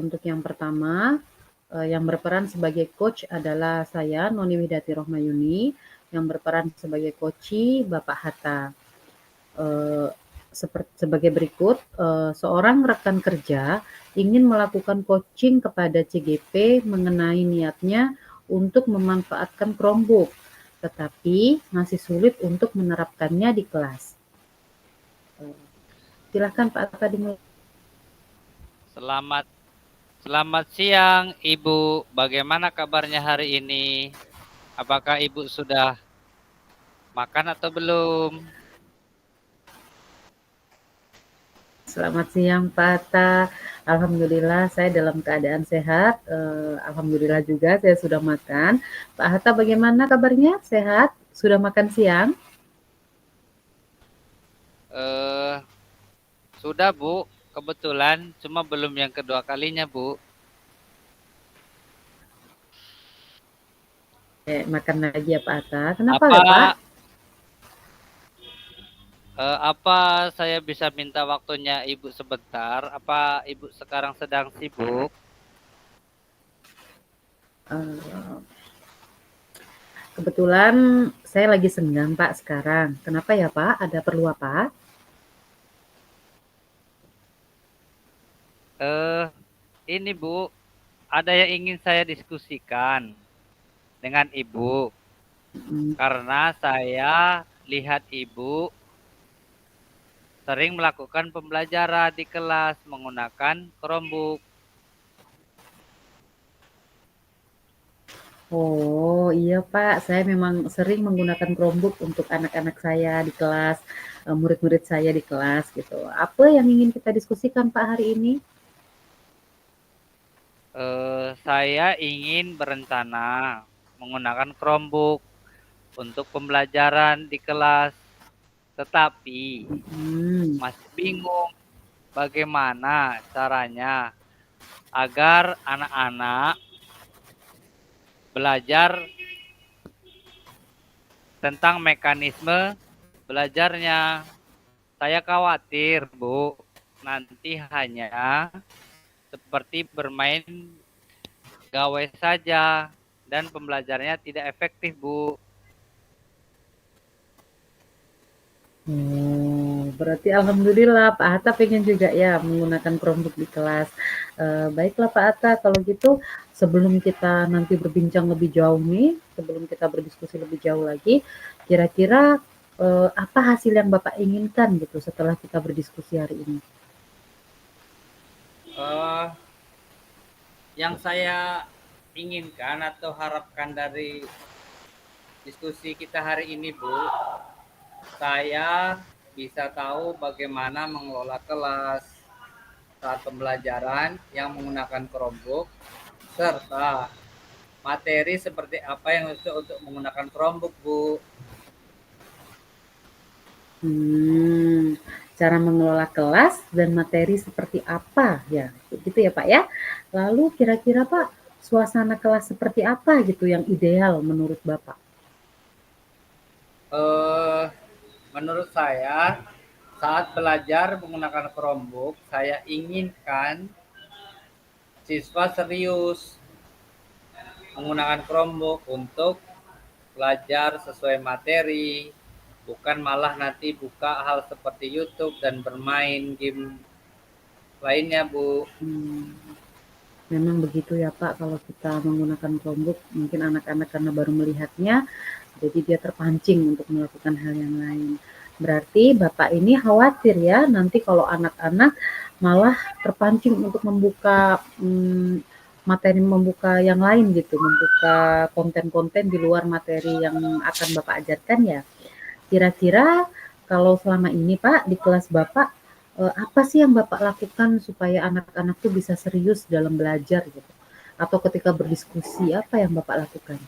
untuk yang pertama, yang berperan sebagai coach adalah saya, Noni Wihdati Rohmayuni, yang berperan sebagai coachi Bapak Hatta. Sebagai berikut, seorang rekan kerja ingin melakukan coaching kepada CGP mengenai niatnya untuk memanfaatkan Chromebook, tetapi masih sulit untuk menerapkannya di kelas. Silakan Pak Hatta dimulai. Selamat siang, Ibu. Bagaimana kabarnya hari ini? Apakah Ibu sudah makan atau belum? Selamat siang Pak Hatta. Alhamdulillah saya dalam keadaan sehat. Alhamdulillah juga saya sudah makan. Pak Hatta bagaimana kabarnya? Sehat? Sudah makan siang? Sudah, Bu. Kebetulan cuma belum yang kedua kalinya, Bu. Makan lagi ya Pak Hatta. Kenapa Apa ya Pak? apa saya bisa minta waktunya Ibu sebentar? Apa Ibu sekarang sedang sibuk? Eh, Kebetulan saya lagi senggang Pak sekarang. Kenapa ya Pak? Ada perlu apa? Ini Bu, ada yang ingin saya diskusikan dengan Ibu. Karena saya lihat Ibu sering melakukan pembelajaran di kelas menggunakan Chromebook. Oh iya Pak, saya memang sering menggunakan Chromebook untuk anak-anak saya di kelas, murid-murid saya di kelas gitu. Apa yang ingin kita diskusikan Pak hari ini? Saya ingin berencana menggunakan Chromebook untuk pembelajaran di kelas, tetapi masih bingung bagaimana caranya agar anak-anak belajar tentang mekanisme belajarnya. Saya khawatir, Bu, nanti hanya seperti bermain gawai saja dan pembelajarannya tidak efektif, Bu. Berarti alhamdulillah Pak Hatta pengen juga ya menggunakan Chromebook di kelas. Baiklah Pak Hatta, kalau gitu sebelum kita nanti berbincang lebih jauh nih, sebelum kita berdiskusi lebih jauh lagi, kira-kira apa hasil yang Bapak inginkan gitu setelah kita berdiskusi hari ini? Yang saya inginkan atau harapkan dari diskusi kita hari ini, Bu, saya bisa tahu bagaimana mengelola kelas saat pembelajaran yang menggunakan Chromebook, serta materi seperti apa yang cocok untuk menggunakan Chromebook, Bu. Cara mengelola kelas dan materi seperti apa ya, gitu ya Pak ya. Lalu kira-kira Pak, suasana kelas seperti apa gitu yang ideal menurut Bapak? Menurut saya, saat belajar menggunakan Chromebook, saya inginkan siswa serius menggunakan Chromebook untuk belajar sesuai materi, bukan malah nanti buka hal seperti YouTube dan bermain game lainnya, Bu. Memang begitu ya Pak, kalau kita menggunakan Chromebook, mungkin anak-anak karena baru melihatnya, jadi dia terpancing untuk melakukan hal yang lain. Berarti Bapak ini khawatir ya, nanti kalau anak-anak malah terpancing untuk membuka materi, membuka yang lain gitu, membuka konten-konten di luar materi yang akan Bapak ajarkan ya. Kira-kira kalau selama ini Pak, di kelas Bapak, apa sih yang Bapak lakukan supaya anak-anak tuh bisa serius dalam belajar gitu? Atau ketika berdiskusi, apa yang Bapak lakukan?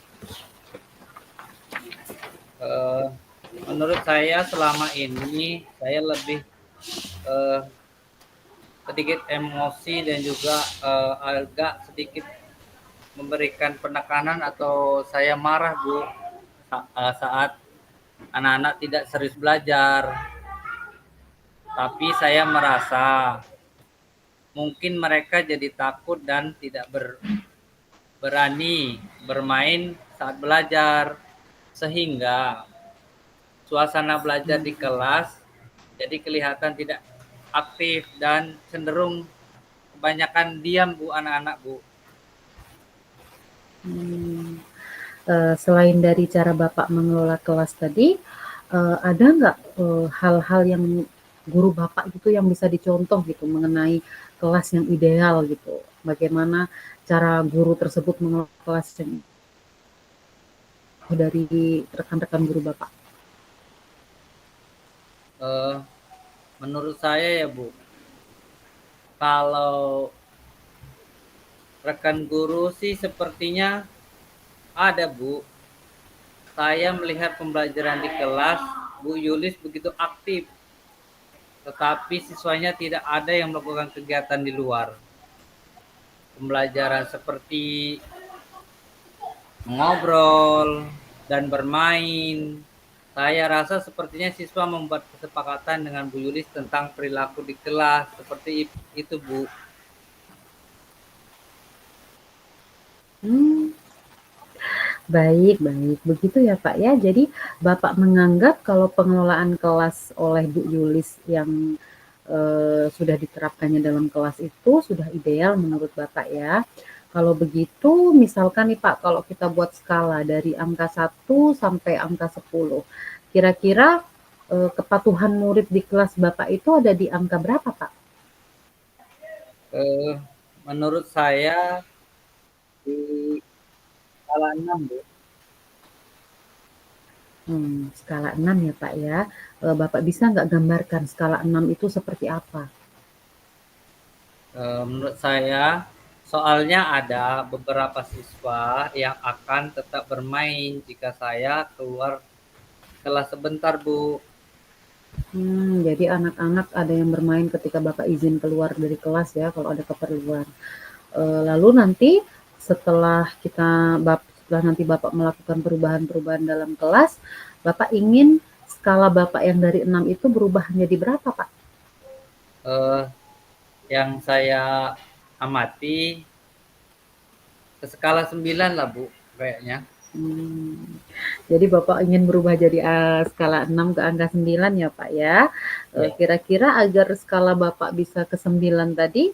Menurut saya selama ini saya lebih sedikit emosi dan juga agak sedikit memberikan penekanan atau saya marah, Bu, saat anak-anak tidak serius belajar. Tapi saya merasa mungkin mereka jadi takut dan tidak berani bermain saat belajar, sehingga suasana belajar di Hmm. kelas jadi kelihatan tidak aktif dan cenderung kebanyakan diam Bu anak-anak Bu. Hmm. Selain dari cara Bapak mengelola kelas tadi, ada nggak hal-hal yang guru Bapak gitu yang bisa dicontoh gitu mengenai kelas yang ideal gitu? Bagaimana cara guru tersebut mengelola kelas yang dari rekan-rekan guru Bapak? Eh, Menurut saya ya Bu, kalau rekan guru sih sepertinya ada Bu. Saya melihat pembelajaran di kelas Bu Yulis begitu aktif, tetapi siswanya tidak ada yang melakukan kegiatan di luar. Pembelajaran seperti mengobrol dan bermain. Saya rasa sepertinya siswa membuat kesepakatan dengan Bu Yulis tentang perilaku di kelas. Seperti itu, Bu. Hmm, baik, baik. Begitu ya Pak ya. Jadi Bapak menganggap kalau pengelolaan kelas oleh Bu Yulis yang sudah diterapkannya dalam kelas itu sudah ideal menurut Bapak ya. Kalau begitu, misalkan nih Pak, kalau kita buat skala dari angka 1 sampai angka 10, kira-kira kepatuhan murid di kelas Bapak itu ada di angka berapa Pak? Eh, Menurut saya di skala 6, Bu. Skala 6 ya Pak ya. Bapak bisa nggak gambarkan skala 6 itu seperti apa? Menurut saya, soalnya ada beberapa siswa yang akan tetap bermain jika saya keluar kelas sebentar, Bu. Jadi anak-anak ada yang bermain ketika Bapak izin keluar dari kelas ya, kalau ada keperluan. Lalu nanti setelah nanti Bapak melakukan perubahan-perubahan dalam kelas, Bapak ingin skala Bapak yang dari 6 itu berubah menjadi berapa, Pak? Eh, yang saya amati ke skala 9 lah, Bu, kayaknya. Hmm, jadi Bapak ingin berubah jadi skala 6 ke angka 9 ya, Pak ya. Ya. Kira-kira agar skala Bapak bisa ke 9 tadi,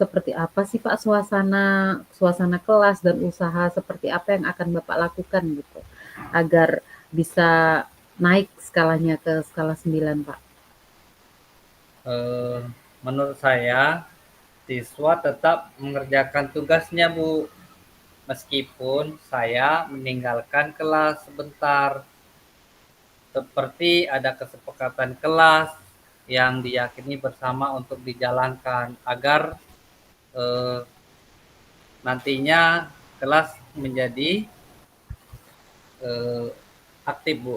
seperti apa sih Pak suasana suasana kelas dan usaha seperti apa yang akan Bapak lakukan gitu, agar bisa naik skalanya ke skala 9 Pak? Eh, Menurut saya, siswa tetap mengerjakan tugasnya, Bu, meskipun saya meninggalkan kelas sebentar. Seperti ada kesepakatan kelas yang diyakini bersama untuk dijalankan agar eh, nantinya kelas menjadi eh, aktif, Bu.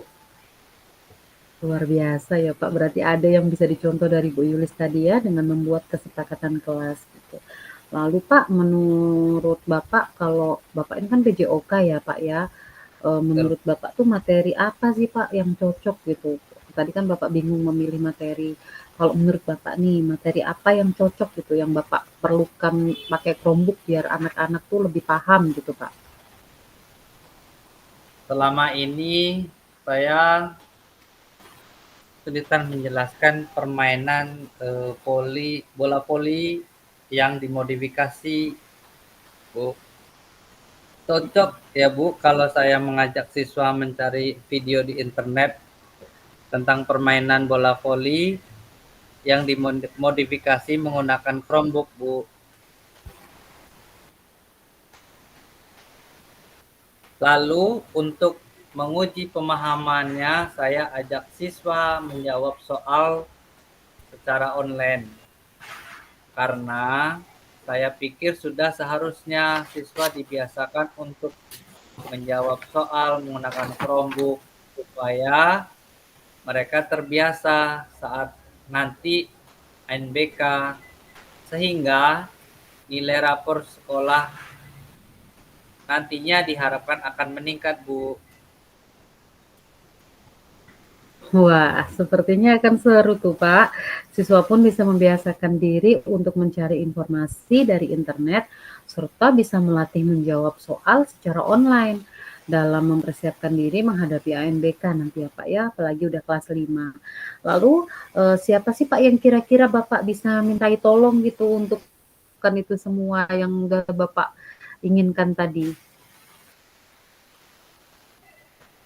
Luar biasa ya Pak, berarti ada yang bisa dicontoh dari Bu Yulis tadi ya dengan membuat kesepakatan kelas gitu. Lalu Pak, menurut Bapak kalau Bapak ini kan PJOK ya Pak ya, menurut Bapak tuh materi apa sih Pak yang cocok gitu? Tadi kan Bapak bingung memilih materi. Kalau menurut Bapak nih, materi apa yang cocok gitu, yang Bapak perlukan pakai Chromebook biar anak-anak tuh lebih paham gitu Pak? Selama ini saya kesulitan menjelaskan permainan bola voli yang dimodifikasi, Bu. Cocok ya Bu kalau saya mengajak siswa mencari video di internet tentang permainan bola voli yang dimodifikasi menggunakan Chromebook, Bu. Lalu untuk menguji pemahamannya, saya ajak siswa menjawab soal secara online. Karena saya pikir sudah seharusnya siswa dibiasakan untuk menjawab soal menggunakan Chromebook supaya mereka terbiasa saat nanti NBK, sehingga nilai rapor sekolah nantinya diharapkan akan meningkat, Bu. Wah, sepertinya akan seru tuh, Pak. Siswa pun bisa membiasakan diri untuk mencari informasi dari internet, serta bisa melatih menjawab soal secara online dalam mempersiapkan diri menghadapi ANBK nanti ya, Pak, ya, apalagi udah kelas 5. Lalu, siapa sih, Pak, yang kira-kira Bapak bisa mintai tolong gitu untuk kan itu semua yang udah Bapak inginkan tadi?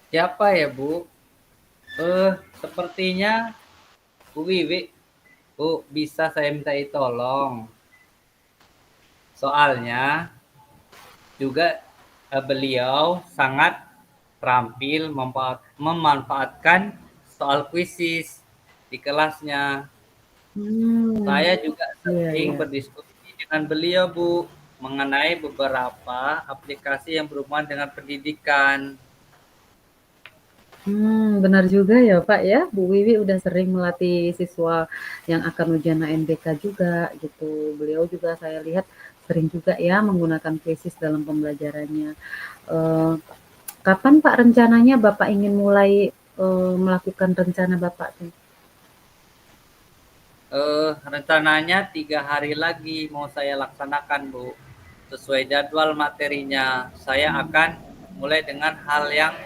Siapa ya, Bu? Sepertinya Bu Wiwi. Bu, bisa saya mintai tolong. Soalnya juga beliau sangat terampil memanfaatkan soal kuisis di kelasnya. Hmm, Saya juga iya sering iya. berdiskusi dengan beliau, Bu, mengenai beberapa aplikasi yang berhubungan dengan pendidikan. Benar juga ya, Pak, ya. Bu Wiwi udah sering melatih siswa yang akan ujian ANBK juga gitu. Beliau juga saya lihat sering juga ya menggunakan Quizizz dalam pembelajarannya. Eee, Kapan Pak rencananya Bapak ingin mulai, melakukan rencana Bapak tuh? Rencananya 3 hari lagi mau saya laksanakan, Bu. Sesuai jadwal materinya, saya akan mulai dengan hal yang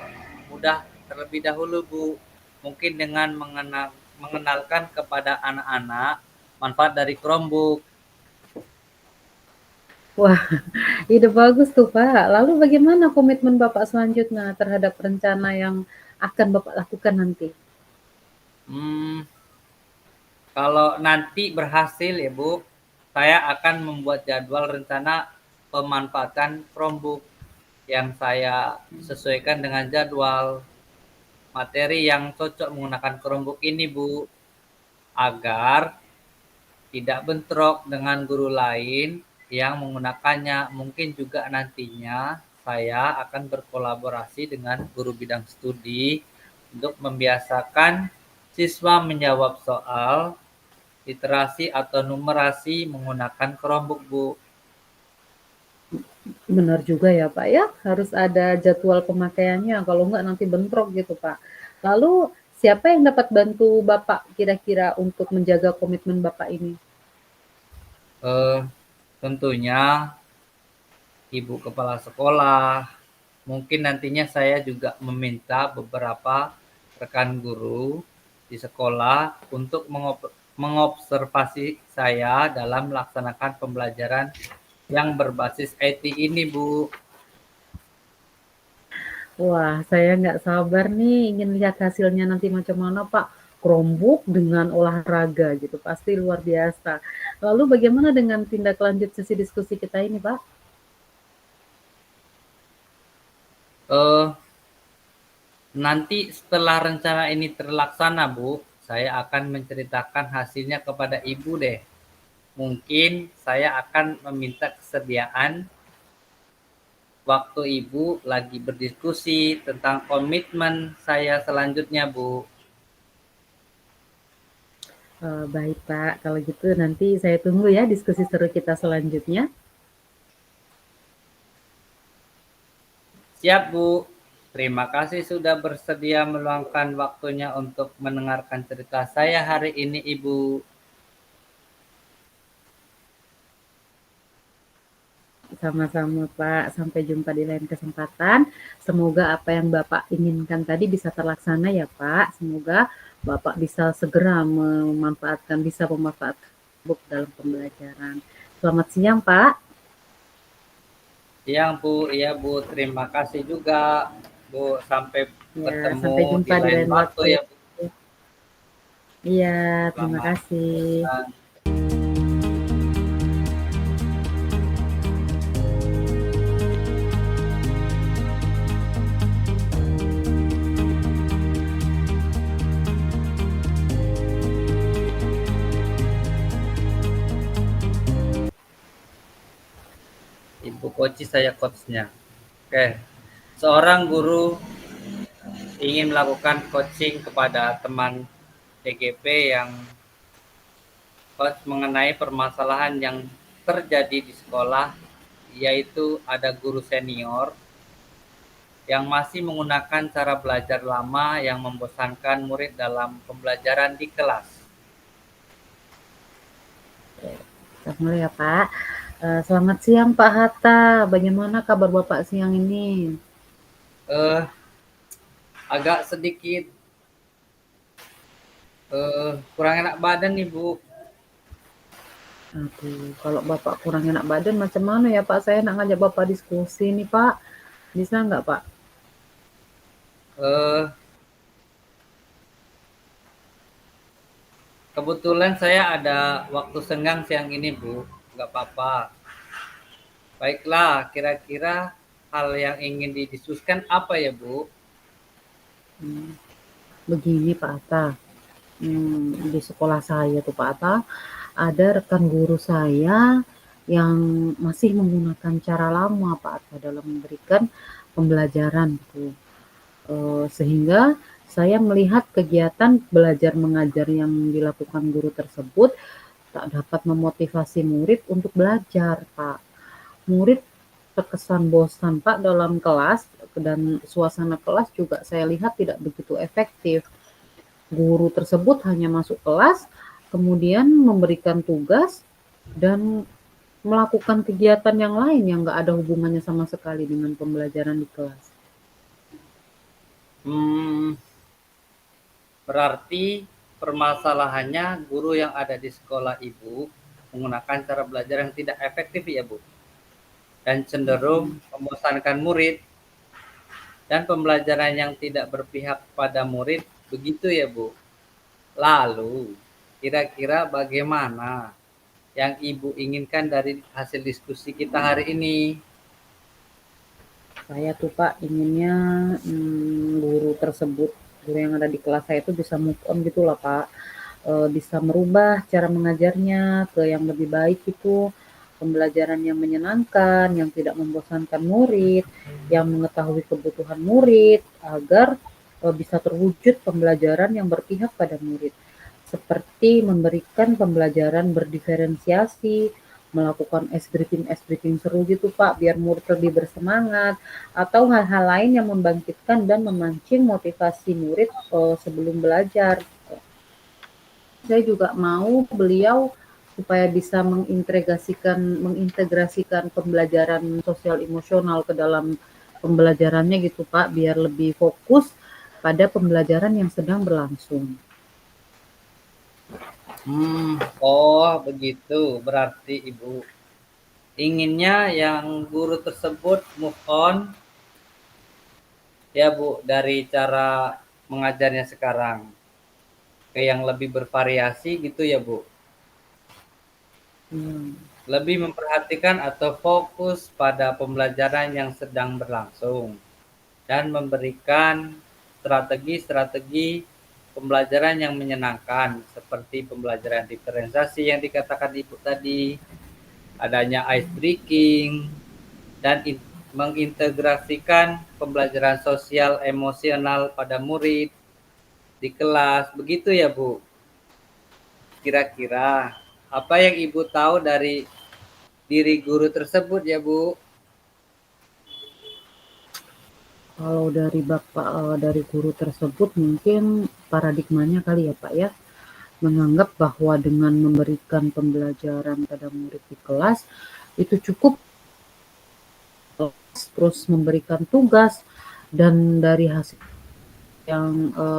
mudah terlebih dahulu, Bu. Mungkin dengan mengenalkan kepada anak-anak manfaat dari Chromebook. Wah, ide bagus tuh, Pak. Lalu bagaimana komitmen Bapak selanjutnya terhadap rencana yang akan Bapak lakukan nanti? Hmm, Kalau nanti berhasil ya, Bu, saya akan membuat jadwal rencana pemanfaatan Chromebook yang saya sesuaikan dengan jadwal materi yang cocok menggunakan Chromebook ini, Bu, agar tidak bentrok dengan guru lain yang menggunakannya. Mungkin juga nantinya saya akan berkolaborasi dengan guru bidang studi untuk membiasakan siswa menjawab soal literasi atau numerasi menggunakan Chromebook, Bu. Benar juga ya, Pak, ya, harus ada jadwal pemakaiannya, kalau enggak nanti bentrok gitu, Pak. Lalu siapa yang dapat bantu Bapak kira-kira untuk menjaga komitmen Bapak ini? Eh, Tentunya Ibu Kepala Sekolah, mungkin nantinya saya juga meminta beberapa rekan guru di sekolah untuk mengobservasi saya dalam melaksanakan pembelajaran yang berbasis IT ini, Bu. Wah, saya nggak sabar nih ingin lihat hasilnya nanti macam mana, Pak. Chromebook dengan olahraga gitu, pasti luar biasa. Lalu bagaimana dengan tindak lanjut sesi diskusi kita ini, Pak? Eh, Nanti setelah rencana ini terlaksana, Bu, saya akan menceritakan hasilnya kepada Ibu deh. Mungkin saya akan meminta kesediaan waktu Ibu lagi berdiskusi tentang komitmen saya selanjutnya, Bu. Baik, Pak, kalau gitu nanti saya tunggu ya diskusi seru kita selanjutnya. Siap, Bu. Terima kasih sudah bersedia meluangkan waktunya untuk mendengarkan cerita saya hari ini, Ibu. Sama-sama, Pak. Sampai jumpa di lain kesempatan. Semoga apa yang Bapak inginkan tadi bisa terlaksana ya, Pak. Semoga Bapak bisa segera bisa memanfaatkan book dalam pembelajaran. Selamat siang, Pak. Siang, Bu. Iya, Bu. Terima kasih juga, Bu. Sampai Ya, bertemu sampai di jumpa di lain lain waktu waktu ya, ya. Bu. Iya, terima Selamat kasih. siang. Ibu Koci, saya coachnya. Oke. Seorang guru ingin melakukan coaching kepada teman DGP yang coach mengenai permasalahan yang terjadi di sekolah, yaitu ada guru senior yang masih menggunakan cara belajar lama yang membosankan murid dalam pembelajaran di kelas. Kita mulai ya Pak. Selamat siang Pak Hatta, bagaimana kabar Bapak siang ini? Eh, Agak sedikit kurang enak badan nih Bu. Aduh, kalau Bapak kurang enak badan macam mana ya Pak? Saya nak ngajak Bapak diskusi nih Pak. Bisa nggak Pak? Eh, Kebetulan saya ada waktu senggang siang ini Bu, nggak apa-apa. Baiklah, kira-kira hal yang ingin didiskusikan apa ya Bu? Hmm, Begini Pak Hatta, di sekolah saya tuh Pak Hatta, ada rekan guru saya yang masih menggunakan cara lama Pak Hatta dalam memberikan pembelajaran tuh. Sehingga saya melihat kegiatan belajar mengajar yang dilakukan guru tersebut tak dapat memotivasi murid untuk belajar, Pak. Murid terkesan bosan, Pak, dalam kelas dan suasana kelas juga saya lihat tidak begitu efektif. Guru tersebut hanya masuk kelas, kemudian memberikan tugas dan melakukan kegiatan yang lain yang nggak ada hubungannya sama sekali dengan pembelajaran di kelas. Hmm, Berarti permasalahannya guru yang ada di sekolah Ibu menggunakan cara belajar yang tidak efektif ya Bu, dan cenderung membosankan murid dan pembelajaran yang tidak berpihak pada murid, begitu ya Bu. Lalu, kira-kira bagaimana yang Ibu inginkan dari hasil diskusi kita hari ini? Saya tuh Pak inginnya guru tersebut, guru yang ada di kelas saya itu bisa move on gitu lah Pak, bisa merubah cara mengajarnya ke yang lebih baik itu, pembelajaran yang menyenangkan, yang tidak membosankan murid, yang mengetahui kebutuhan murid, agar bisa terwujud pembelajaran yang berpihak pada murid. Seperti memberikan pembelajaran berdiferensiasi, melakukan ice breaking seru gitu Pak, biar murid lebih bersemangat, atau hal-hal lain yang membangkitkan dan memancing motivasi murid sebelum belajar. Saya juga mau beliau supaya bisa mengintegrasikan pembelajaran sosial emosional ke dalam pembelajarannya gitu Pak, biar lebih fokus pada pembelajaran yang sedang berlangsung. Oh begitu, berarti Ibu inginnya yang guru tersebut move on ya Bu dari cara mengajarnya sekarang ke yang lebih bervariasi gitu ya Bu. Hmm. Lebih memperhatikan atau fokus pada pembelajaran yang sedang berlangsung dan memberikan strategi-strategi pembelajaran yang menyenangkan seperti pembelajaran diferensiasi yang dikatakan Ibu tadi, adanya ice breaking, dan mengintegrasikan pembelajaran sosial emosional pada murid di kelas. Begitu ya Bu. Kira-kira apa yang Ibu tahu dari diri guru tersebut ya Bu? Kalau dari Bapak, dari guru tersebut mungkin paradigmanya kali ya Pak ya, menganggap bahwa dengan memberikan pembelajaran pada murid di kelas, itu cukup terus memberikan tugas dan dari hasil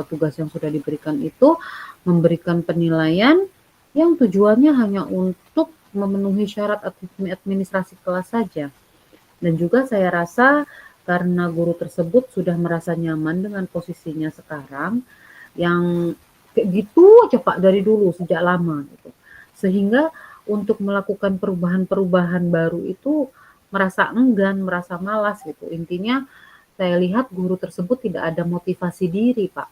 tugas yang sudah diberikan itu memberikan penilaian yang tujuannya hanya untuk memenuhi syarat administrasi kelas saja. Dan juga saya rasa karena guru tersebut sudah merasa nyaman dengan posisinya sekarang, yang kayak gitu aja Pak dari dulu sejak lama gitu. Sehingga untuk melakukan perubahan-perubahan baru itu merasa enggan, merasa malas gitu. Intinya saya lihat guru tersebut tidak ada motivasi diri, Pak.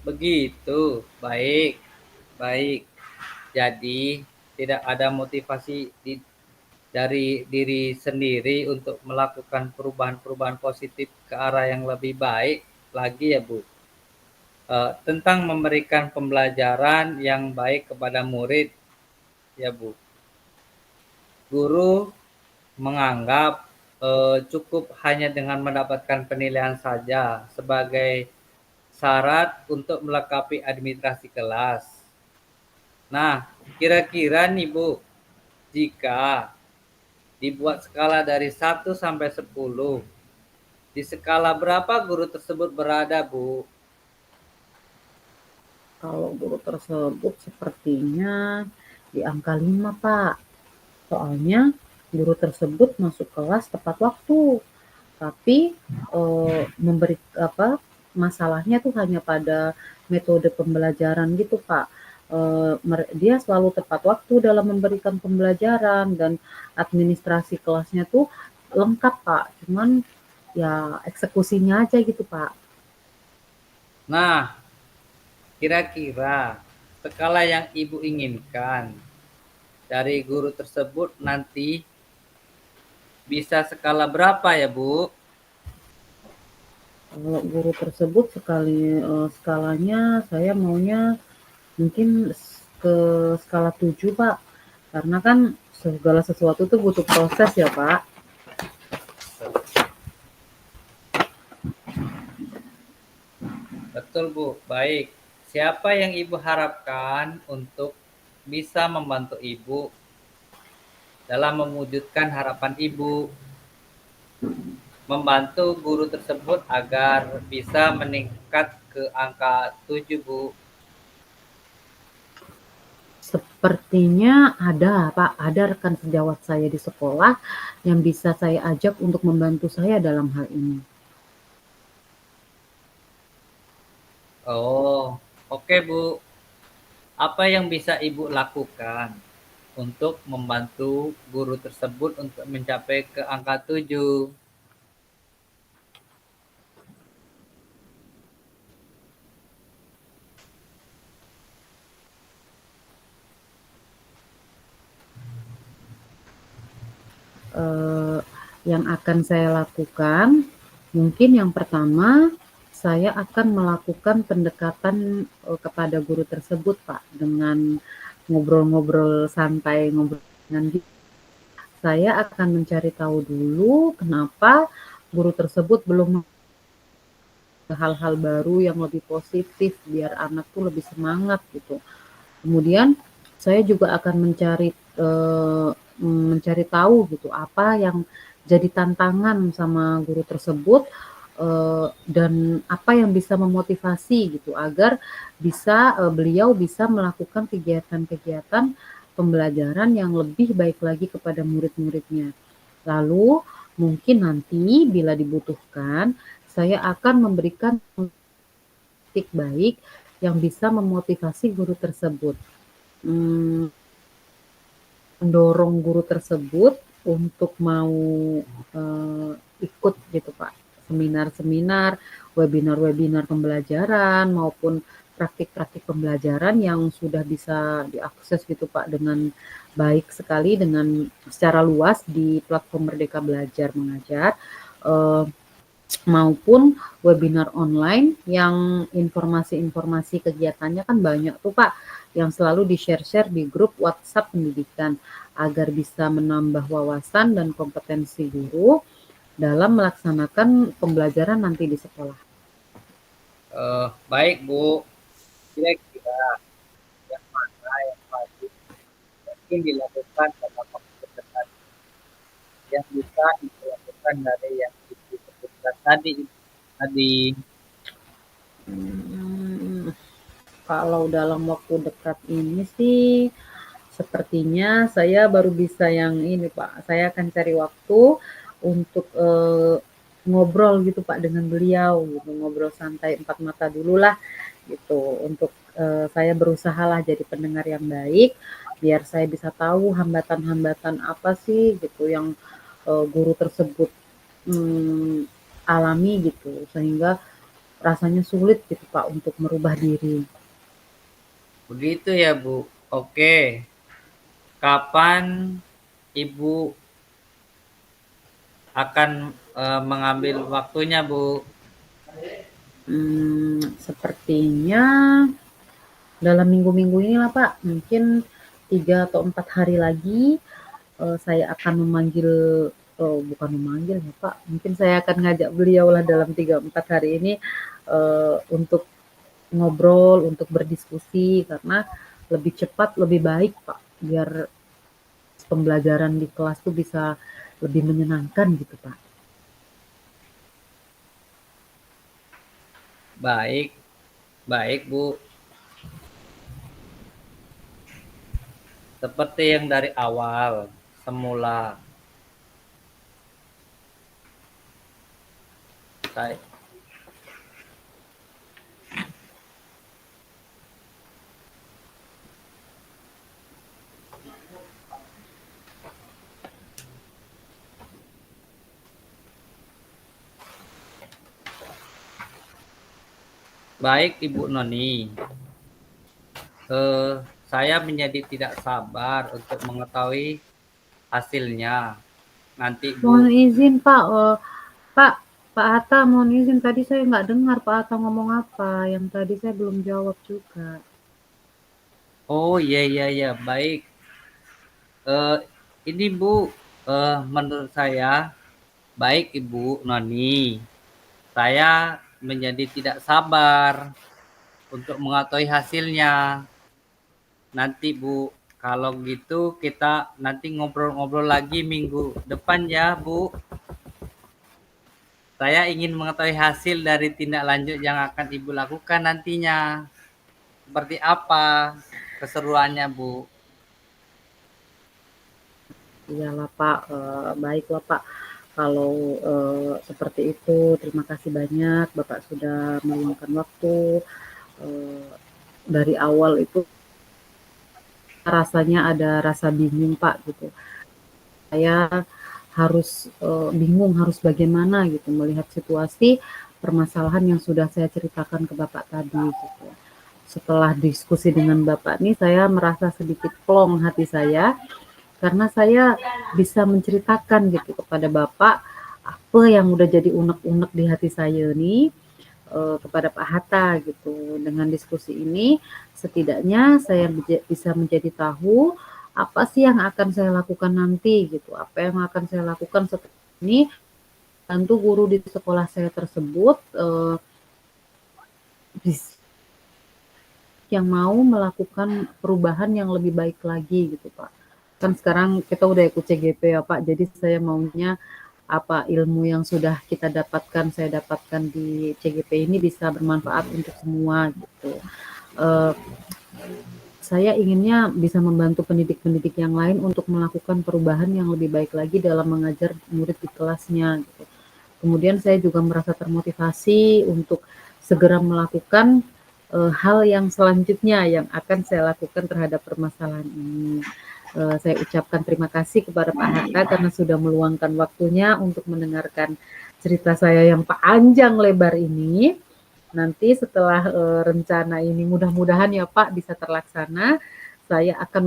Begitu. Baik, baik. Jadi tidak ada motivasi dari diri sendiri untuk melakukan perubahan-perubahan positif ke arah yang lebih baik lagi ya Bu. Tentang memberikan pembelajaran yang baik kepada murid ya Bu. Guru menganggap cukup hanya dengan mendapatkan penilaian saja sebagai syarat untuk melengkapi administrasi kelas. Nah, kira-kira nih Bu, jika dibuat skala dari 1 sampai 10, di skala berapa guru tersebut berada, Bu? Kalau guru tersebut sepertinya di angka 5, Pak. Soalnya guru tersebut masuk kelas tepat waktu, tapi memberi masalahnya tuh hanya pada metode pembelajaran gitu, Pak. Dia selalu tepat waktu dalam memberikan pembelajaran dan administrasi kelasnya tuh lengkap, Pak. Cuman ya eksekusinya aja gitu, Pak. Nah, kira-kira skala yang Ibu inginkan dari guru tersebut nanti bisa skala berapa ya, Bu? Kalau guru tersebut skalanya saya maunya mungkin ke skala 7, Pak. Karena kan segala sesuatu tuh butuh proses ya, Pak. Betul, Bu. Baik. Siapa yang Ibu harapkan untuk bisa membantu Ibu dalam mewujudkan harapan Ibu, membantu guru tersebut agar bisa meningkat ke angka 7, Bu? Sepertinya ada, Pak. Ada rekan sejawat saya di sekolah yang bisa saya ajak untuk membantu saya dalam hal ini. Oh, oke, Bu. Apa yang bisa Ibu lakukan untuk membantu guru tersebut untuk mencapai ke angka 7? Eh, yang akan saya lakukan, mungkin yang pertama saya akan melakukan pendekatan kepada guru tersebut, Pak, dengan ngobrol-ngobrol santai, ngobrol dengan gitu. Saya akan mencari tahu dulu kenapa guru tersebut belum hal-hal baru yang lebih positif biar anak tuh lebih semangat gitu. Kemudian saya juga akan mencari tahu gitu apa yang jadi tantangan sama guru tersebut, dan apa yang bisa memotivasi gitu agar beliau bisa melakukan kegiatan-kegiatan pembelajaran yang lebih baik lagi kepada murid-muridnya. Lalu mungkin nanti bila dibutuhkan saya akan memberikan kritik baik yang bisa memotivasi guru tersebut. Mendorong guru tersebut untuk mau ikut gitu, Pak, seminar-seminar, webinar-webinar pembelajaran maupun praktik-praktik pembelajaran yang sudah bisa diakses gitu, Pak, dengan baik sekali dengan secara luas di platform Merdeka Belajar Mengajar, maupun webinar online yang informasi-informasi kegiatannya kan banyak tuh, Pak, yang selalu di-share-share di grup WhatsApp pendidikan agar bisa menambah wawasan dan kompetensi guru dalam melaksanakan pembelajaran nanti di sekolah. Baik, Bu. Kira-kira yang mana yang wajib mungkin dilakukan dalam waktu terdekat yang bisa dilakukan dari yang disebutkan tadi? Kalau dalam waktu dekat ini sih sepertinya saya baru bisa yang ini, Pak. Saya akan cari waktu untuk ngobrol gitu, Pak, dengan beliau gitu, ngobrol santai empat mata dulu lah gitu. Untuk saya berusaha lah jadi pendengar yang baik biar saya bisa tahu hambatan-hambatan apa sih gitu yang guru tersebut alami gitu sehingga rasanya sulit gitu, Pak, untuk merubah diri. Begitu ya, Bu. Oke. Kapan Ibu akan mengambil waktunya, Bu? Sepertinya dalam minggu-minggu ini lah, Pak. Mungkin 3 atau 4 hari lagi saya akan memanggil bukan memanggil ya Pak, mungkin saya akan ngajak beliau lah dalam 3-4 hari ini, untuk ngobrol, untuk berdiskusi, karena lebih cepat, lebih baik Pak, biar pembelajaran di kelas tuh bisa lebih menyenangkan gitu Pak. Baik, baik Bu. Seperti yang dari awal, semula saya baik Ibu Noni. Saya menjadi tidak sabar untuk mengetahui hasilnya. Nanti Bu. Mohon izin Pak, Pak, Pak Hatta mohon izin tadi saya nggak dengar Pak Hatta ngomong apa, yang tadi saya belum jawab juga. Oh iya iya iya, baik. Ini Bu, menurut saya baik Ibu Noni. Saya menjadi tidak sabar untuk mengetahui hasilnya. Nanti Bu, kalau gitu kita nanti ngobrol-ngobrol lagi minggu depan ya Bu. Saya ingin mengetahui hasil dari tindak lanjut yang akan Ibu lakukan nantinya. Seperti apa keseruannya Bu? Iyalah Pak, baiklah Pak, kalau, seperti itu terima kasih banyak Bapak sudah meluangkan waktu, eee, dari awal itu rasanya ada rasa bingung Pak gitu. Saya harus, bingung harus bagaimana gitu melihat situasi permasalahan yang sudah saya ceritakan ke Bapak tadi gitu. Setelah diskusi dengan Bapak nih saya merasa sedikit plong hati saya, karena saya bisa menceritakan gitu kepada Bapak apa yang udah jadi unek-unek di hati saya nih, kepada Pak Hatta gitu. Dengan diskusi ini setidaknya saya bisa menjadi tahu apa sih yang akan saya lakukan nanti gitu, apa yang akan saya lakukan setelah ini bantu guru di sekolah saya tersebut, yang mau melakukan perubahan yang lebih baik lagi gitu Pak. Kan sekarang kita udah ikut CGP ya Pak, jadi saya maunya apa ilmu yang sudah kita dapatkan, saya dapatkan di CGP ini bisa bermanfaat untuk semua gitu. Uh, saya inginnya bisa membantu pendidik-pendidik yang lain untuk melakukan perubahan yang lebih baik lagi dalam mengajar murid di kelasnya. Gitu. Kemudian saya juga merasa termotivasi untuk segera melakukan hal yang selanjutnya yang akan saya lakukan terhadap permasalahan ini. Saya ucapkan terima kasih kepada Pak Hatta karena sudah meluangkan waktunya untuk mendengarkan cerita saya yang panjang lebar ini. Nanti setelah rencana ini mudah-mudahan ya Pak bisa terlaksana, saya akan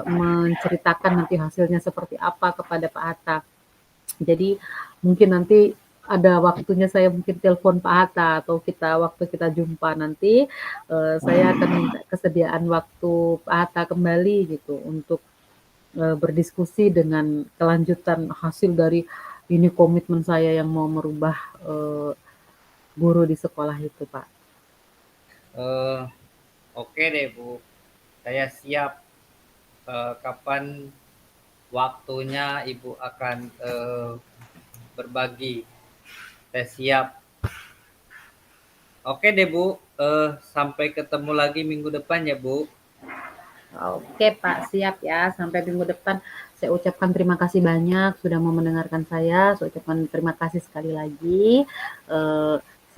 menceritakan nanti hasilnya seperti apa kepada Pak Hatta. Jadi mungkin nanti ada waktunya saya mungkin telepon Pak Hatta atau waktu kita jumpa nanti saya akan minta kesediaan waktu Pak Hatta kembali gitu untuk berdiskusi dengan kelanjutan hasil dari ini komitmen saya yang mau merubah guru di sekolah itu Pak. Oke deh Bu, saya siap. Kapan waktunya Ibu akan berbagi? Saya siap. Oke deh Bu, sampai ketemu lagi minggu depan ya Bu. Oke Pak, siap ya. Sampai minggu depan. Saya ucapkan terima kasih banyak sudah mau mendengarkan saya. Saya ucapkan terima kasih sekali lagi.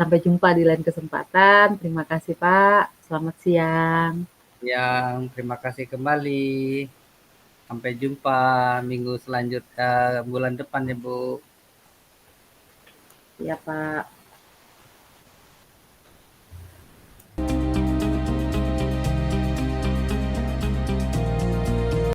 Sampai jumpa di lain kesempatan. Terima kasih Pak. Selamat siang. Terima kasih kembali. Sampai jumpa minggu selanjutnya, bulan depan ya Bu. Iya Pak.